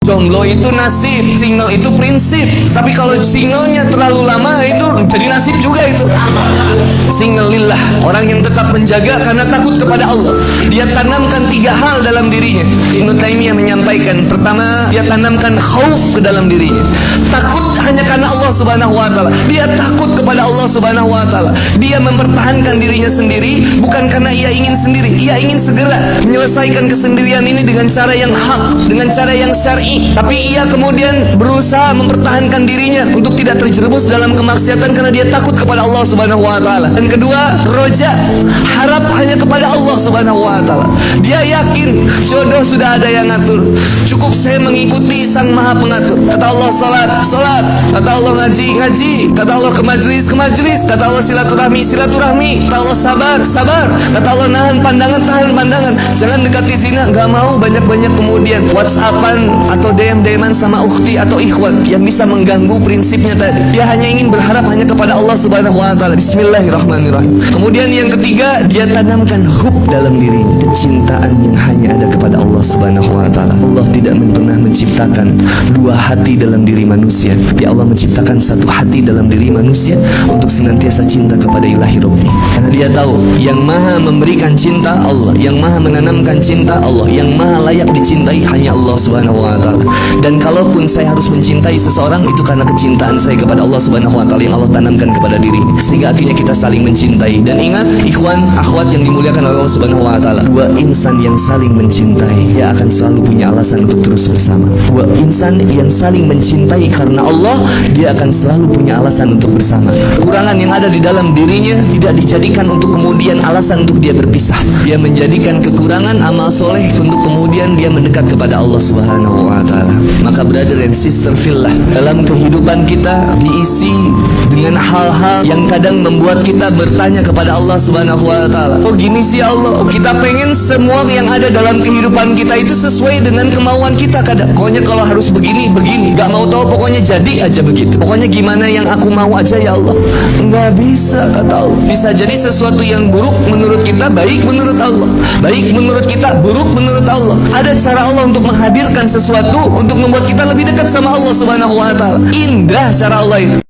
Jomblo itu nasib, single itu prinsip. Tapi kalau singlenya terlalu lama itu jadi nasib juga itu. Single lillah, orang yang tetap menjaga karena takut kepada Allah. Dia tanamkan 3 hal dalam dirinya. Ibnu Taimiyah menyampaikan, pertama, dia tanamkan khauf ke dalam dirinya. Takut hanya karena Allah Subhanahu wa taala. Dia takut kepada Allah Subhanahu wa taala. Dia mempertahankan dirinya sendiri bukan karena ia ingin sendiri. Ia ingin segera menyelesaikan kesendirian ini dengan cara yang hak, dengan cara yang syar'i. Tapi ia kemudian berusaha mempertahankan dirinya untuk tidak terjerumus dalam kemaksiatan karena dia takut kepada Allah Subhanahu wa taala. Dan kedua, roja, harap hanya kepada Allah Subhanahu wa taala. Dia yakin jodoh sudah ada yang ngatur. Cukup saya mengikuti Sang Maha Pengatur. Kata Allah salat, salat. Kata Allah ngaji, ngaji. Kata Allah ke majlis, ke majlis. Kata Allah silaturahmi, silaturahmi. Kata Allah sabar, sabar. Kata Allah nahan pandangan, tahan pandangan. Jangan dekati zina, gak mau banyak-banyak kemudian WhatsAppan atau DM-DMan sama ukhti atau ikhwan yang bisa mengganggu prinsipnya tadi. Dia hanya ingin berharap hanya kepada Allah Subhanahu wa taala. Bismillahirrahmanirrahim. Kemudian yang ketiga, dia tanamkan hub dalam dirinya, kecintaan yang hanya ada kepada Allah Subhanahu wa taala. Allah tidak pernah menciptakan 2 hati dalam diri manusia, tapi Allah menciptakan 1 hati dalam diri manusia untuk senantiasa cinta kepada ilahi Rabbi. Karena dia tahu yang maha memberikan cinta Allah, yang maha menanamkan cinta Allah, yang maha layak dicintai hanya Allah Subhanahu wa taala. Dan kalaupun saya harus mencintai seseorang, itu karena kecintaan saya kepada Allah Subhanahu wa taala yang Allah tanamkan kepada diri. Sehingga akhirnya kita saling mencintai. Dan ingat, ikhwan, akhwat yang dimuliakan oleh Allah Subhanahu wa taala, 2 insan yang saling mencintai, dia akan selalu punya alasan untuk terus bersama. 2 insan yang saling mencintai karena Allah, dia akan selalu punya alasan untuk bersama. Kekurangan yang ada di dalam dirinya tidak dijadikan untuk kemudian alasan untuk dia berpisah. Dia menjadikan kekurangan amal soleh untuk kemudian dia mendekat kepada Allah Subhanahu wa taala. Maka brother and sister fillah, dalam kehidupan kita diisi dengan hal-hal yang kadang membuat kita bertanya kepada Allah Subhanahu wa taala. Oh gini sih Allah, kita pengen semua yang ada dalam kehidupan kita itu sesuai dengan kemauan kita kadang. Pokoknya kalau harus begini, begini. Gak mau tahu, pokoknya jadi aja begitu. Pokoknya gimana yang aku mau aja ya Allah. Nggak bisa, kata Allah. Bisa jadi sesuatu yang buruk menurut kita, baik menurut Allah. Baik menurut kita, buruk menurut Allah. Ada cara Allah untuk menghadirkan sesuatu untuk membuat kita lebih dekat sama Allah Subhanahu wa taala. Indah cara Allah itu.